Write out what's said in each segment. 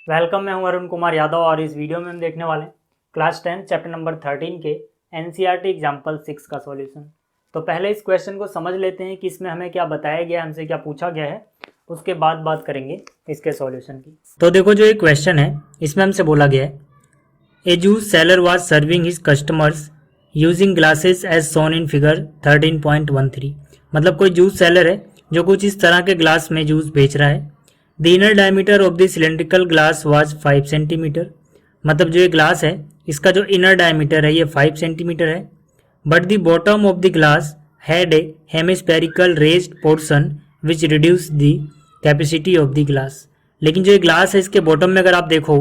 Welcome, मैं हूं अरुण कुमार यादव और इस वीडियो में हम देखने वाले हैं क्लास 10 चैप्टर नंबर 13 के एनसीईआरटी एग्जाम्पल 6 का सॉल्यूशन। तो पहले इस क्वेश्चन को समझ लेते हैं कि इसमें हमें क्या बताया गया है, हमसे क्या पूछा गया है, उसके बाद बात करेंगे इसके सॉल्यूशन की। तो देखो, जो ये क्वेश्चन है इसमें हमसे बोला गया है a juice seller was serving his customers using glasses as shown in figure 13.13। मतलब कोई जूस सेलर है जो कुछ इस तरह के ग्लास में जूस बेच रहा है। The inner diameter of the cylindrical glass was 5 centimetre. मतलब जो ये ग्लास है इसका जो इनर डायमीटर है ये 5 सेंटीमीटर है। But the bottom of the glass had a hemispherical raised portion which reduce the capacity of the glass. लेकिन जो ये ग्लास है इसके बॉटम में अगर आप देखो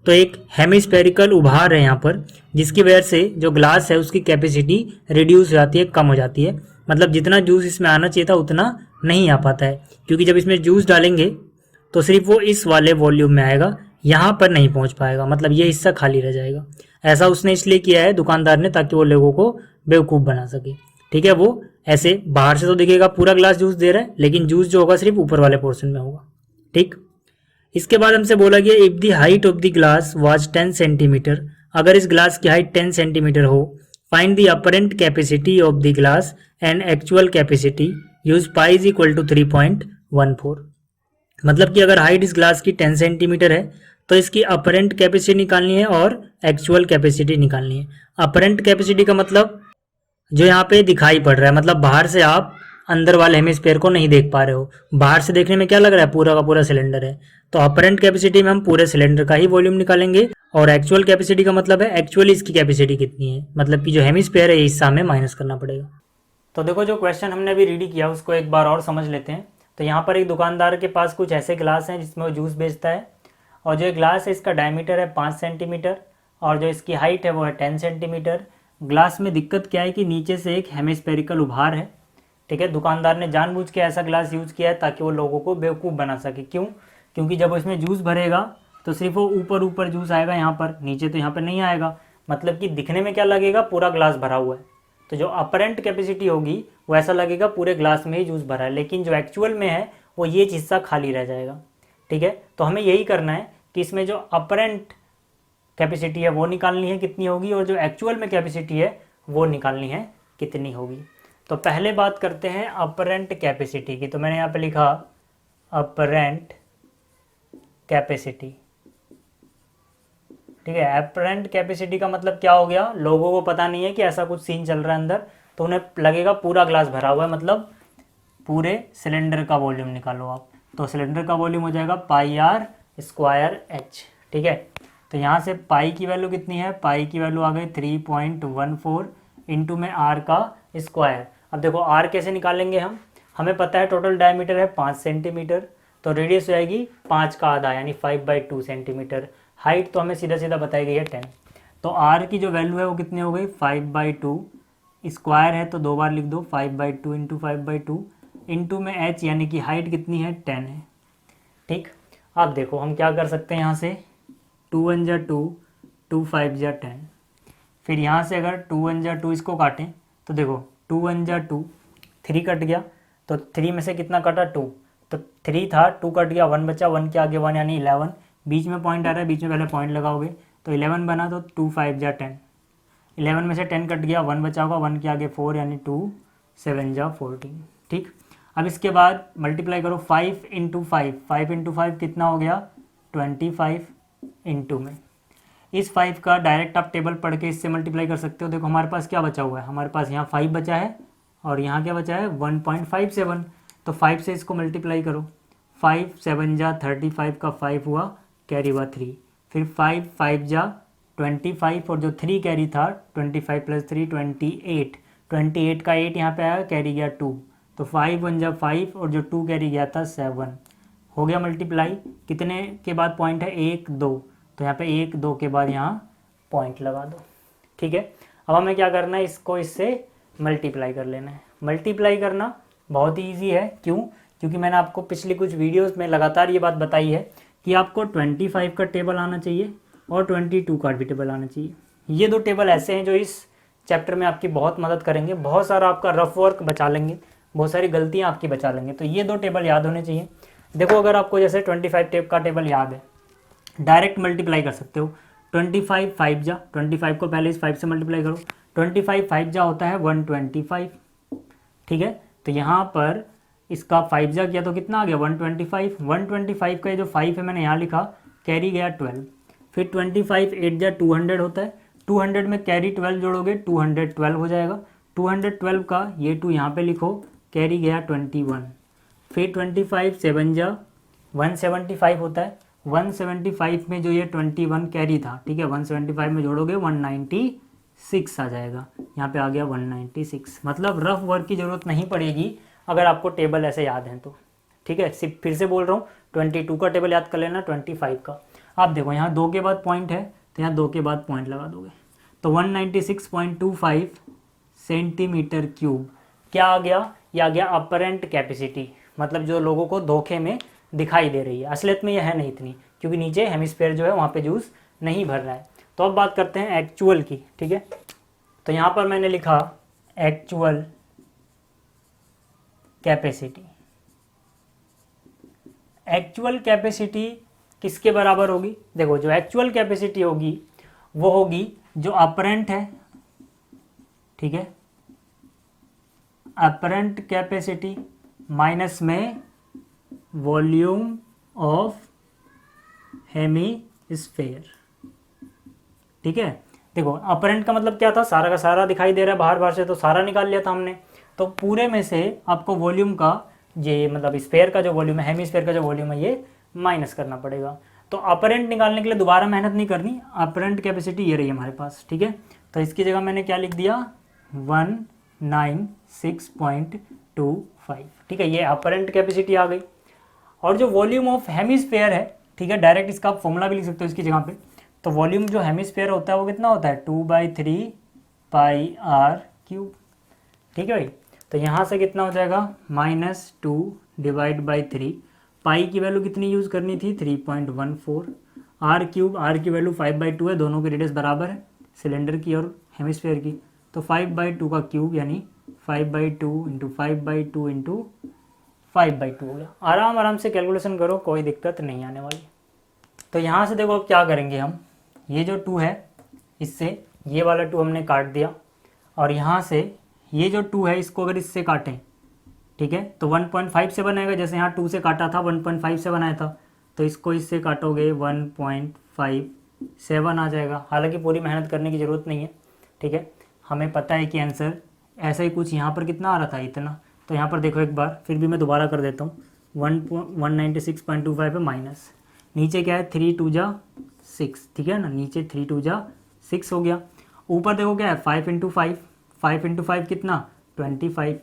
तो एक हेमिस्फेरिकल उभार है यहाँ पर, जिसकी वजह से जो ग्लास है उसकी कैपेसिटी रिड्यूस हो जाती है, कम हो जाती है। मतलब जितना जूस इसमें आना चाहिए था उतना नहीं आ पाता है, क्योंकि जब इसमें जूस डालेंगे तो सिर्फ वो इस वाले वॉल्यूम में आएगा, यहाँ पर नहीं पहुँच पाएगा। मतलब ये हिस्सा खाली रह जाएगा। ऐसा उसने इसलिए किया है दुकानदार ने, ताकि वो लोगों को बेवकूफ़ बना सके। ठीक है, वो ऐसे बाहर से तो दिखेगा पूरा ग्लास जूस दे रहा है, लेकिन जूस जो होगा सिर्फ ऊपर वाले पोर्शन में होगा। ठीक, इसके बाद हमसे बोला गया if the height of the glass was 10 centimetre. अगर इस ग्लास की हाइट 10 सेंटीमीटर हो, find the apparent capacity of the glass and actual capacity, use pi is equal to 3.14। मतलब कि अगर हाइट इस ग्लास की 10 सेंटीमीटर है तो इसकी अपरेंट कैपेसिटी निकालनी है और एक्चुअल कैपेसिटी निकालनी है। अपरेंट कैपेसिटी का मतलब जो यहाँ पे दिखाई पड़ रहा है, मतलब बाहर से आप अंदर वाले हेमिस्फीयर को नहीं देख पा रहे हो। बाहर से देखने में क्या लग रहा है, पूरा का पूरा सिलेंडर है। तो अपरेंट कैपेसिटी में हम पूरे सिलेंडर का ही वॉल्यूम निकालेंगे, और एक्चुअल कैपेसिटी का मतलब है एक्चुअली इसकी कैपेसिटी कितनी है, मतलब कि जो हेमिस्फीयर है ये हिस्सा हमें माइनस करना पड़ेगा। तो देखो, जो क्वेश्चन हमने अभी रेडी किया उसको एक बार और समझ लेते हैं। तो यहाँ पर एक दुकानदार के पास कुछ ऐसे ग्लास हैं जिसमें वो जूस बेचता है, और जो ग्लास है इसका डायमीटर है 5 सेंटीमीटर और जो इसकी हाइट है वो है 10 सेंटीमीटर। ग्लास में दिक्कत क्या है कि नीचे से एक हेमिस्फेरिकल उभार है। ठीक है, दुकानदार ने जानबूझ के ऐसा ग्लास यूज़ किया है ताकि वो लोगों को बेवकूफ़ बना सके। क्यों? क्योंकि जब उसमें जूस भरेगा तो सिर्फ वो ऊपर ऊपर जूस आएगा यहाँ पर, नीचे तो यहाँ पर नहीं आएगा। मतलब कि दिखने में क्या लगेगा, पूरा ग्लास भरा हुआ है। तो जो अपरेंट कैपेसिटी होगी वो ऐसा लगेगा पूरे ग्लास में ही जूस भरा है, लेकिन जो एक्चुअल में है वो ये हिस्सा खाली रह जाएगा। ठीक है, तो हमें यही करना है कि इसमें जो अपरेंट कैपेसिटी है वो निकालनी है कितनी होगी, और जो एक्चुअल में कैपेसिटी है वो निकालनी है कितनी होगी। तो पहले बात करते हैं अपरेंट कैपेसिटी की। तो मैंने यहाँ पे लिखा अपरेंट कैपेसिटी। ठीक है, अपरेंट कैपेसिटी का मतलब क्या हो गया, लोगों को पता नहीं है कि ऐसा कुछ सीन चल रहा है अंदर, तो उन्हें लगेगा पूरा ग्लास भरा हुआ है, मतलब पूरे सिलेंडर का वॉल्यूम निकालो आप। तो सिलेंडर का वॉल्यूम हो जाएगा पाई आर स्क्वायर एच। ठीक है, तो यहाँ से पाई की वैल्यू कितनी है, पाई की वैल्यू आ गई 3.14 इंटू में आर का स्क्वायर। अब देखो आर कैसे निकालेंगे हम, हमें पता है टोटल डायमीटर है 5 सेंटीमीटर, तो रेडियस हो जाएगी 5 का आधा यानी 5/2 सेंटीमीटर। हाइट तो हमें सीधा सीधा बताई गई है 10। तो आर की जो वैल्यू है वो कितनी हो गई 5/2, स्क्वायर है तो 2 बार लिख दो 5/2 इंटू 5/2 इंटू में एच यानी कि हाइट कितनी है 10 है। ठीक, अब देखो हम क्या कर सकते हैं, यहाँ से 2 1 जा 2, 2 5 जा 10। फिर यहाँ से अगर 2 1 जा 2 इसको काटें तो देखो 2 1 जा 2, 3 कट गया, तो 3 में से कितना कटा 2, तो 3 था 2 कट गया 1 बचा, 1 के आगे 1 यानी 11। बीच में पॉइंट आ रहा है, बीच में पहले पॉइंट लगाओगे तो 11 बना, तो 2 5 जा 10। 11 में से 10 कट गया, 1 बचा होगा, 1 के आगे 4 यानी 2 7 जा 14। ठीक, अब इसके बाद मल्टीप्लाई करो 5 इंटू 5, 5 इंटू 5 कितना हो गया 25 इंटू में। इस 5 का डायरेक्ट आप टेबल पढ़ के इससे मल्टीप्लाई कर सकते हो। देखो हमारे पास क्या बचा हुआ है, हमारे पास यहाँ 5 बचा है और यहाँ क्या बचा है 1.57। तो 5 से इसको मल्टीप्लाई करो, 5 7 जा 35 का 5 हुआ, कैरी हुआ 3। फिर 5 5 जा 25 और जो 3 कैरी था 25 प्लस 3 28, 28 का 8 यहाँ पे आया, कैरी गया 2। तो 5 1 जा 5 और जो 2 कैरी गया था 7। हो गया मल्टीप्लाई, कितने के बाद पॉइंट है 1 2, तो यहाँ पे 1 2 के बाद यहाँ पॉइंट लगा दो। ठीक है, अब हमें क्या करना है, इसको इससे मल्टीप्लाई कर लेना है। मल्टीप्लाई करना बहुत ही ईजी है, क्यों? क्योंकि मैंने आपको पिछली कुछ वीडियोस में लगातार ये बात बताई है कि आपको 25 का टेबल आना चाहिए और 22 का भी टेबल आना चाहिए। ये दो टेबल ऐसे हैं जो इस चैप्टर में आपकी बहुत मदद करेंगे, बहुत सारा आपका रफ वर्क बचा लेंगे, बहुत सारी गलतियाँ आपकी बचा लेंगे। तो ये दो टेबल याद होने चाहिए। देखो अगर आपको जैसे 25 टेप का टेबल याद है डायरेक्ट मल्टीप्लाई कर सकते हो। 25 5 जा, 25 को पहले इस 5 से मल्टीप्लाई करो। 25 5 जा होता है 125, ठीक है। तो यहाँ पर इसका 5 जा किया तो कितना आ गया 125। 125 का ये जो 5 है मैंने यहाँ लिखा, कैरी गया 12। फिर 25 8 जा 200 होता है, 200 में कैरी 12 जोड़ोगे 212 हो जाएगा। 212 का ये 2 यहाँ पे लिखो, कैरी गया 21। फिर 25 7 जा 175 होता है, 175 में जो ये 21 कैरी था, ठीक है, 175 में जोड़ोगे 196 आ जाएगा। यहाँ पे आ गया 196। मतलब रफ वर्क की ज़रूरत नहीं पड़ेगी अगर आपको टेबल ऐसे याद हैं तो, ठीक है। सिर्फ फिर से बोल रहा हूँ, 22 का टेबल याद कर लेना, 25 का। आप देखो यहाँ 2 के बाद पॉइंट है तो यहाँ 2 के बाद पॉइंट लगा दोगे तो 196.25 सेंटीमीटर क्यूब क्या आ गया, ये आ गया अपरेंट कैपेसिटी, मतलब जो लोगों को धोखे में दिखाई दे रही है, असलियत में यह है नहीं इतनी, क्योंकि नीचे हेमिस्फीयर जो है वहाँ पे जूस नहीं भर रहा है। तो अब बात करते हैं एक्चुअल की, ठीक है। तो यहाँ पर मैंने लिखा एक्चुअल कैपेसिटी। एक्चुअल कैपेसिटी किसके बराबर होगी, देखो जो एक्चुअल कैपेसिटी होगी वो होगी जो अपरेंट है, ठीक है, अपरेंट कैपेसिटी माइनस में वॉल्यूम ऑफ हेमिस्फीयर, ठीक है। देखो अपरेंट का मतलब क्या था, सारा का सारा दिखाई दे रहा है बाहर से, तो सारा निकाल लिया था हमने। तो पूरे में से आपको वॉल्यूम का ये मतलब स्फीयर का जो वॉल्यूम है, हेमिस्फीयर का जो वॉल्यूम है, ये माइनस करना पड़ेगा। तो अपरेंट निकालने के लिए दोबारा मेहनत नहीं करनी, अपरेंट कैपेसिटी ये रही हमारे पास, ठीक है। तो इसकी जगह मैंने क्या लिख दिया 196.25, ठीक है, ये अपरेंट कैपेसिटी आ गई। और जो वॉल्यूम ऑफ हेमिस्फीयर है, ठीक है, डायरेक्ट इसका आप फॉर्मूला भी लिख सकते हो इसकी जगह पे। तो वॉल्यूम जो हेमिस्फीयर होता है वो कितना होता है 2/3 πr³, ठीक है भाई। तो यहाँ से कितना हो जाएगा -2 / 3, पाई की वैल्यू कितनी यूज़ करनी थी 3.14, r³ की वैल्यू 5/2 है, दोनों की रेडियस बराबर है सिलेंडर की और हेमिस्फीयर की। तो 5/2 का क्यूब यानी 5/2 × 5/2 × 5/2 हो गया। आराम आराम से कैलकुलेशन करो, कोई दिक्कत नहीं आने वाली। तो यहाँ से देखो अब क्या करेंगे हम, ये जो 2 है इससे ये वाला 2 हमने काट दिया, और यहाँ से ये जो 2 है इसको अगर इससे काटें, ठीक है, तो 1.5 से बनाएगा, जैसे यहाँ 2 से काटा था 1.5 से बनाया था, तो इसको इससे काटोगे 1.57 आ जाएगा। हालांकि पूरी मेहनत करने की ज़रूरत नहीं है, ठीक है, हमें पता है कि आंसर ऐसा ही कुछ यहाँ पर कितना आ रहा था इतना। तो यहाँ पर देखो एक बार फिर भी मैं दोबारा कर देता हूँ, 196.25 है माइनस, नीचे क्या है 3 2 जा 6, ठीक है ना, नीचे 3 2 जा 6 हो गया। ऊपर देखो क्या है 5 × 5, 5 × 5 कितना 25,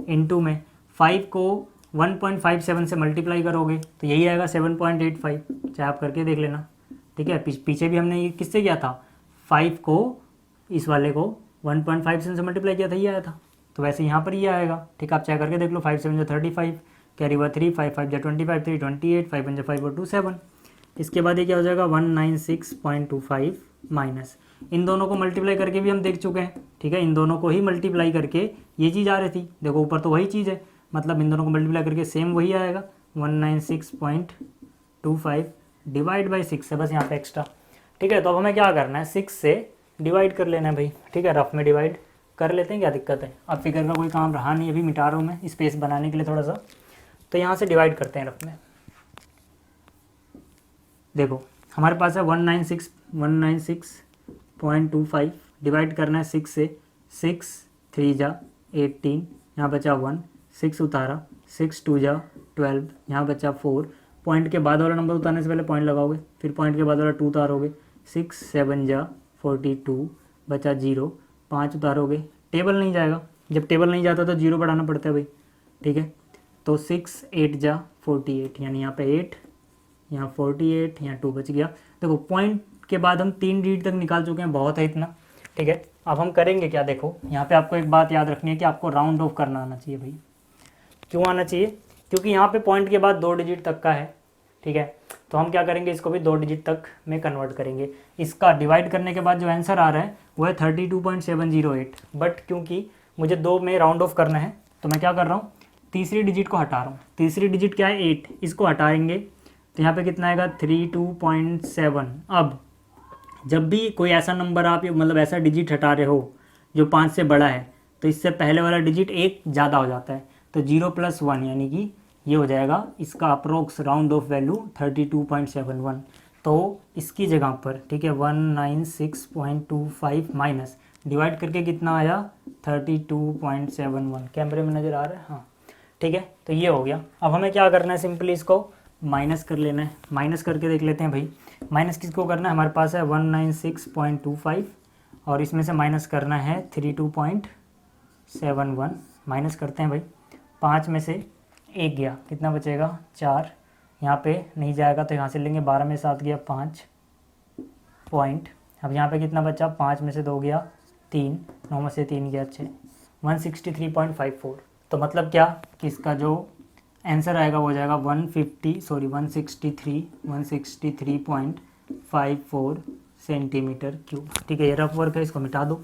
इंटू में 5 को 1.57 से मल्टीप्लाई करोगे तो यही आएगा 7.85, चाहे आप करके देख लेना, ठीक है। पीछे भी हमने ये किससे किया था, 5 को इस वाले को 1.57 से मल्टीप्लाई किया था, ये आया था। तो वैसे यहाँ पर ये आएगा, ठीक है, आप चाहे करके देख लो। 5 7 35, कैरी हुआ 3, 5 5 25, 3 28, 5 1 5 और 2 7। इसके बाद ये क्या हो जाएगा 196.25 माइनस, इन दोनों को मल्टीप्लाई करके भी हम देख चुके हैं, ठीक है, इन दोनों को ही मल्टीप्लाई करके ये चीज़ आ रही थी, देखो ऊपर तो वही चीज़ है, मतलब इन दोनों को मल्टीप्लाई करके सेम वही आएगा 196.25 डिवाइड बाई 6 है बस यहाँ पे एक्स्ट्रा, ठीक है। तो अब हमें क्या करना है 6 से डिवाइड कर लेना है भाई, ठीक है, रफ में डिवाइड कर लेते हैं, क्या दिक्कत है। अब फिगर का कोई काम रहा नहीं, अभी मिटा रहा हूँ मैं स्पेस बनाने के लिए थोड़ा सा, तो यहाँ से डिवाइड करते हैं रफ में। देखो हमारे पास है 196.25 डिवाइड करना है 6 से, 6 3 जा 18, यहाँ बचा 1, 6 उतारा, 6 2 जा 12, यहाँ बचा 4, पॉइंट के बाद वाला नंबर उतारने से पहले पॉइंट लगाओगे, फिर पॉइंट के बाद वाला 2 उतारोगे, 6 7 जा 42, बचा 0, 5 उतारोगे, टेबल नहीं जाएगा, जब टेबल नहीं जाता तो 0 बढ़ाना पड़ता है भाई, ठीक है। तो 6 8 जा 48, यानी यहाँ पे 8, यहाँ 48, यहाँ 2 बच गया। देखो पॉइंट के बाद हम 3 डिजिट तक निकाल चुके हैं, बहुत है इतना, ठीक है। अब हम करेंगे क्या, देखो यहाँ पे आपको एक बात याद रखनी है कि आपको राउंड ऑफ करना आना चाहिए भाई। क्यों आना चाहिए, क्योंकि यहाँ पे पॉइंट के बाद 2 डिजिट तक का है, ठीक है। तो हम क्या करेंगे, इसको भी 2 डिजिट तक में कन्वर्ट करेंगे। इसका डिवाइड करने के बाद जो आंसर आ रहा है वो है 32.708, बट क्योंकि मुझे 2 में राउंड ऑफ करना है तो मैं क्या कर रहा हूँ, तीसरी डिजिट को हटा रहा हूँ। तीसरी डिजिट क्या है 8, इसको हटाएंगे तो यहाँ पे कितना आएगा 32.7। अब जब भी कोई ऐसा नंबर आप मतलब ऐसा डिजिट हटा रहे हो जो 5 से बड़ा है, तो इससे पहले वाला डिजिट एक ज़्यादा हो जाता है। तो 0 + 1 यानी कि ये हो जाएगा इसका अप्रोक्स राउंड ऑफ वैल्यू 32.71। तो इसकी जगह पर ठीक है 196.25 माइनस डिवाइड करके कितना आया 32.71। कैमरे में नज़र आ रहा है? हाँ ठीक है। तो ये हो गया। अब हमें क्या करना है, सिंपली इसको माइनस कर लेना है। माइनस करके देख लेते हैं भाई। माइनस किसको करना है, हमारे पास है 196.25 और इसमें से माइनस करना है 32.71। माइनस करते हैं भाई। 5 में से 1 गया, कितना बचेगा 4। यहाँ पे नहीं जाएगा तो यहाँ से लेंगे, 12 में 7 गया 5 पॉइंट। अब यहाँ पे कितना बचा, 5 में से 2 गया 3, 9 में से 3 गया 6, 163.54। तो मतलब क्या कि इसका जो आंसर आएगा वो हो जाएगा 163.54 सेंटीमीटर क्यूब। ठीक है, ये रफ वर्क है, इसको मिटा दो।